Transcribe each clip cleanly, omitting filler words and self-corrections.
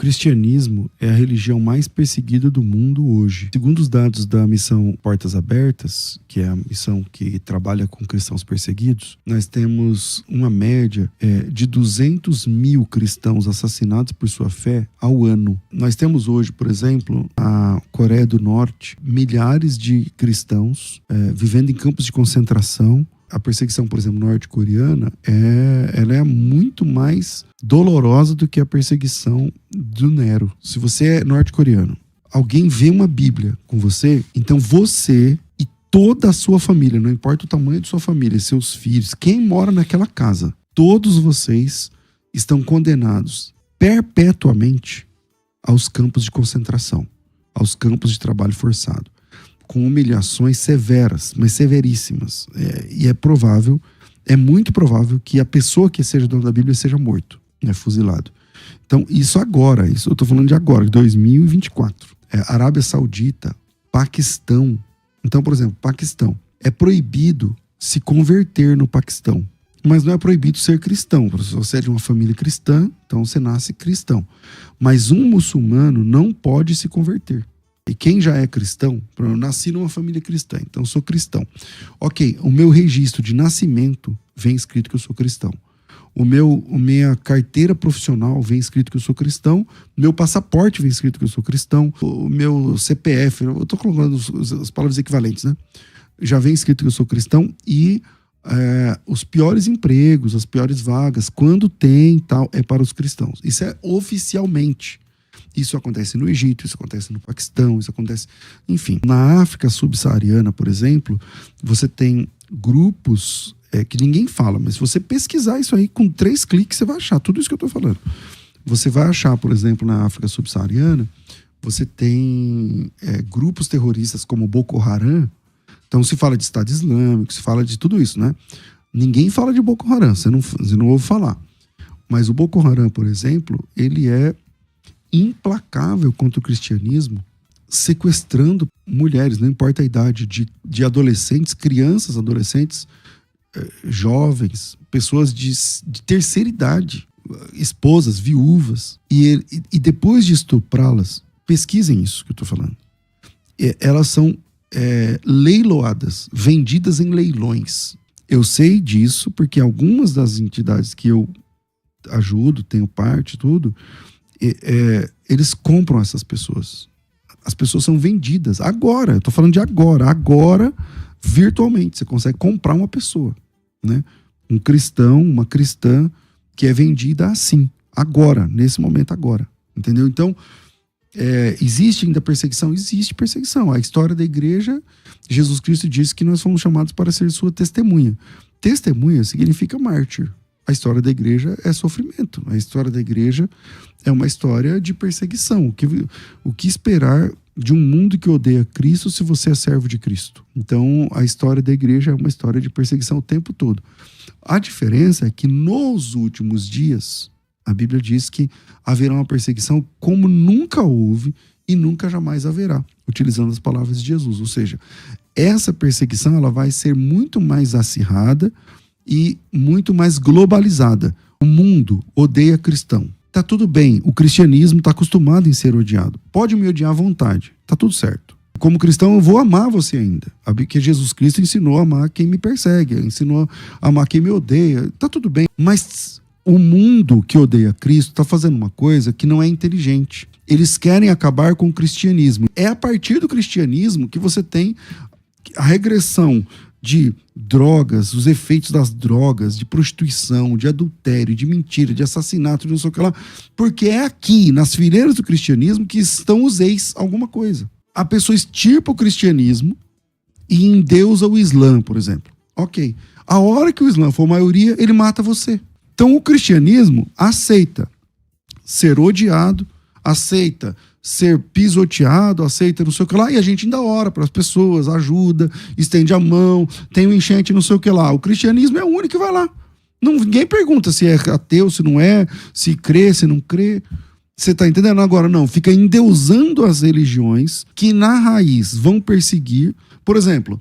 cristianismo é a religião mais perseguida do mundo hoje. Segundo os dados da missão Portas Abertas, que é a missão que trabalha com cristãos perseguidos, nós temos uma média de 200 mil cristãos assassinados por sua fé ao ano. Nós temos hoje, por exemplo, a Coreia do Norte, milhares de cristãos vivendo em campos de concentração. A perseguição, por exemplo, norte-coreana, ela é muito mais dolorosa do que a perseguição do Nero. Se você é norte-coreano, alguém vê uma Bíblia com você, então você e toda a sua família, não importa o tamanho de sua família, seus filhos, quem mora naquela casa, todos vocês estão condenados perpetuamente aos campos de concentração, aos campos de trabalho forçado, com humilhações severas, mas severíssimas. E é muito provável que a pessoa que seja dona da Bíblia seja morto, fuzilado. Então, isso agora, isso eu estou falando de agora, de 2024. Arábia Saudita, Paquistão. Então, por exemplo, Paquistão. É proibido se converter no Paquistão, mas não é proibido ser cristão. Se você é de uma família cristã, então você nasce cristão. Mas um muçulmano não pode se converter. E quem já é cristão, eu nasci numa família cristã, então eu sou cristão. Ok, o meu registro de nascimento vem escrito que eu sou cristão. Minha carteira profissional vem escrito que eu sou cristão. Meu passaporte vem escrito que eu sou cristão. O meu CPF, eu estou colocando as palavras equivalentes, né? Já vem escrito que eu sou cristão. E os piores empregos, as piores vagas, quando tem tal, é para os cristãos. Isso é oficialmente. Isso acontece no Egito, isso acontece no Paquistão, isso acontece... Enfim, na África subsaariana, por exemplo, você tem grupos que ninguém fala, mas se você pesquisar isso aí, com 3 cliques você vai achar tudo isso que eu estou falando. Você vai achar, por exemplo, na África subsaariana, você tem grupos terroristas como Boko Haram. Então se fala de Estado Islâmico, se fala de tudo isso, né? Ninguém fala de Boko Haram, você não ouve falar. Mas o Boko Haram, por exemplo, ele é implacável contra o cristianismo, sequestrando mulheres, não importa a idade, de adolescentes, crianças, adolescentes, jovens, pessoas de terceira idade, esposas, viúvas, e depois de estuprá-las, pesquisem isso que eu estou falando, elas são leiloadas, vendidas em leilões. Eu sei disso porque algumas das entidades que eu ajudo, tenho parte, tudo, eles compram essas pessoas. As pessoas são vendidas agora, eu tô falando de agora virtualmente, você consegue comprar uma pessoa, né? Um cristão, uma cristã que é vendida assim, agora, nesse momento agora, entendeu? Então, existe ainda perseguição? Existe perseguição. A história da igreja, Jesus Cristo disse que nós fomos chamados para ser sua testemunha. Testemunha significa mártir. A história da igreja é sofrimento. A história da igreja é uma história de perseguição. O que esperar de um mundo que odeia Cristo se você é servo de Cristo? Então, a história da igreja é uma história de perseguição o tempo todo. A diferença é que nos últimos dias, a Bíblia diz que haverá uma perseguição como nunca houve e nunca jamais haverá, utilizando as palavras de Jesus. Ou seja, essa perseguição ela vai ser muito mais acirrada e muito mais globalizada. O mundo odeia cristão. Tá tudo bem, o cristianismo está acostumado em ser odiado. Pode me odiar à vontade, tá tudo certo. Como cristão eu vou amar você ainda. Porque Jesus Cristo ensinou a amar quem me persegue, ensinou a amar quem me odeia. Tá tudo bem, mas o mundo que odeia Cristo está fazendo uma coisa que não é inteligente. Eles querem acabar com o cristianismo. É a partir do cristianismo que você tem a regressão de drogas, os efeitos das drogas, de prostituição, de adultério, de mentira, de assassinato, de não sei o que lá. Porque é aqui, nas fileiras do cristianismo, que estão os ex alguma coisa. A pessoa extirpa o cristianismo e endeusa o Islã, por exemplo. Ok. A hora que o Islã for maioria, ele mata você. Então o cristianismo aceita ser odiado, aceita ser pisoteado, aceita não sei o que lá, e a gente ainda ora para as pessoas, ajuda, estende a mão, tem um enchente não sei o que lá. O cristianismo é o único que vai lá. Ninguém pergunta se é ateu, se não é, se crê, se não crê. Você tá entendendo? Agora não, fica endeusando as religiões que na raiz vão perseguir. Por exemplo,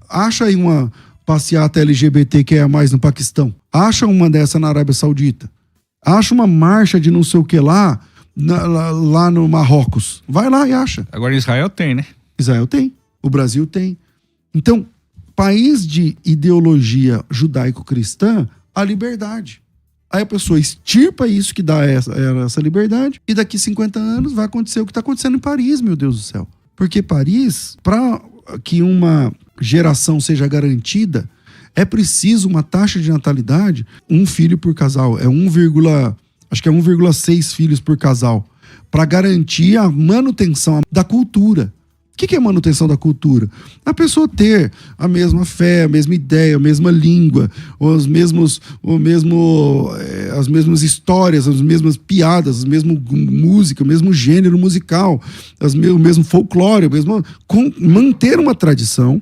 acha aí uma passeata LGBTQIA+, no Paquistão. Acha uma dessa na Arábia Saudita. Acha uma marcha de não sei o que lá lá no Marrocos. Vai lá e acha. Agora Israel tem, né? Israel tem. O Brasil tem. Então, país de ideologia judaico-cristã, a liberdade. Aí a pessoa extirpa isso que dá essa liberdade e daqui 50 anos vai acontecer o que está acontecendo em Paris, meu Deus do céu. Porque Paris, para que uma geração seja garantida, é preciso uma taxa de natalidade, 1 filho por casal. Acho que é 1,6 filhos por casal, para garantir a manutenção da cultura. O que é manutenção da cultura? A pessoa ter a mesma fé, a mesma ideia, a mesma língua, as mesmas histórias, as mesmas piadas, a mesma música, o mesmo gênero musical, o mesmo folclore, manter uma tradição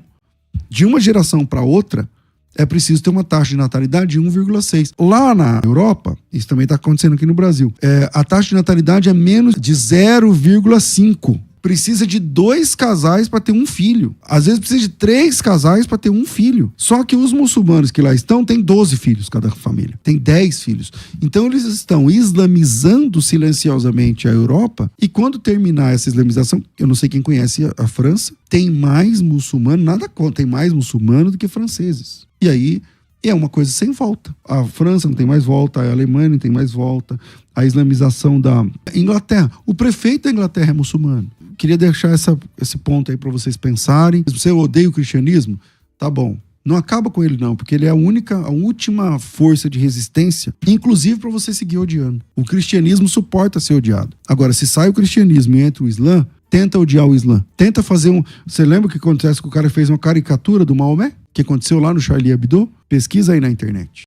de uma geração para outra. É preciso ter uma taxa de natalidade de 1,6. Lá na Europa, isso também está acontecendo aqui no Brasil, a taxa de natalidade é menos de 0,5. Precisa de 2 casais para ter um filho. Às vezes precisa de 3 casais para ter um filho. Só que os muçulmanos que lá estão têm 12 filhos cada família. Tem 10 filhos. Então eles estão islamizando silenciosamente a Europa. E quando terminar essa islamização, eu não sei quem conhece a França, tem mais muçulmano, nada contra, tem mais muçulmano do que franceses. E aí é uma coisa sem volta. A França não tem mais volta, a Alemanha não tem mais volta. A islamização da Inglaterra. O prefeito da Inglaterra é muçulmano. Queria deixar esse ponto aí para vocês pensarem. Se você odeia o cristianismo, tá bom. Não acaba com ele não, porque ele é a última força de resistência, inclusive para você seguir odiando. O cristianismo suporta ser odiado. Agora, se sai o cristianismo e entra o Islã, tenta odiar o Islã. Tenta fazer Você lembra o que acontece que o cara fez uma caricatura do Maomé? Que aconteceu lá no Charlie Hebdo? Pesquisa aí na internet.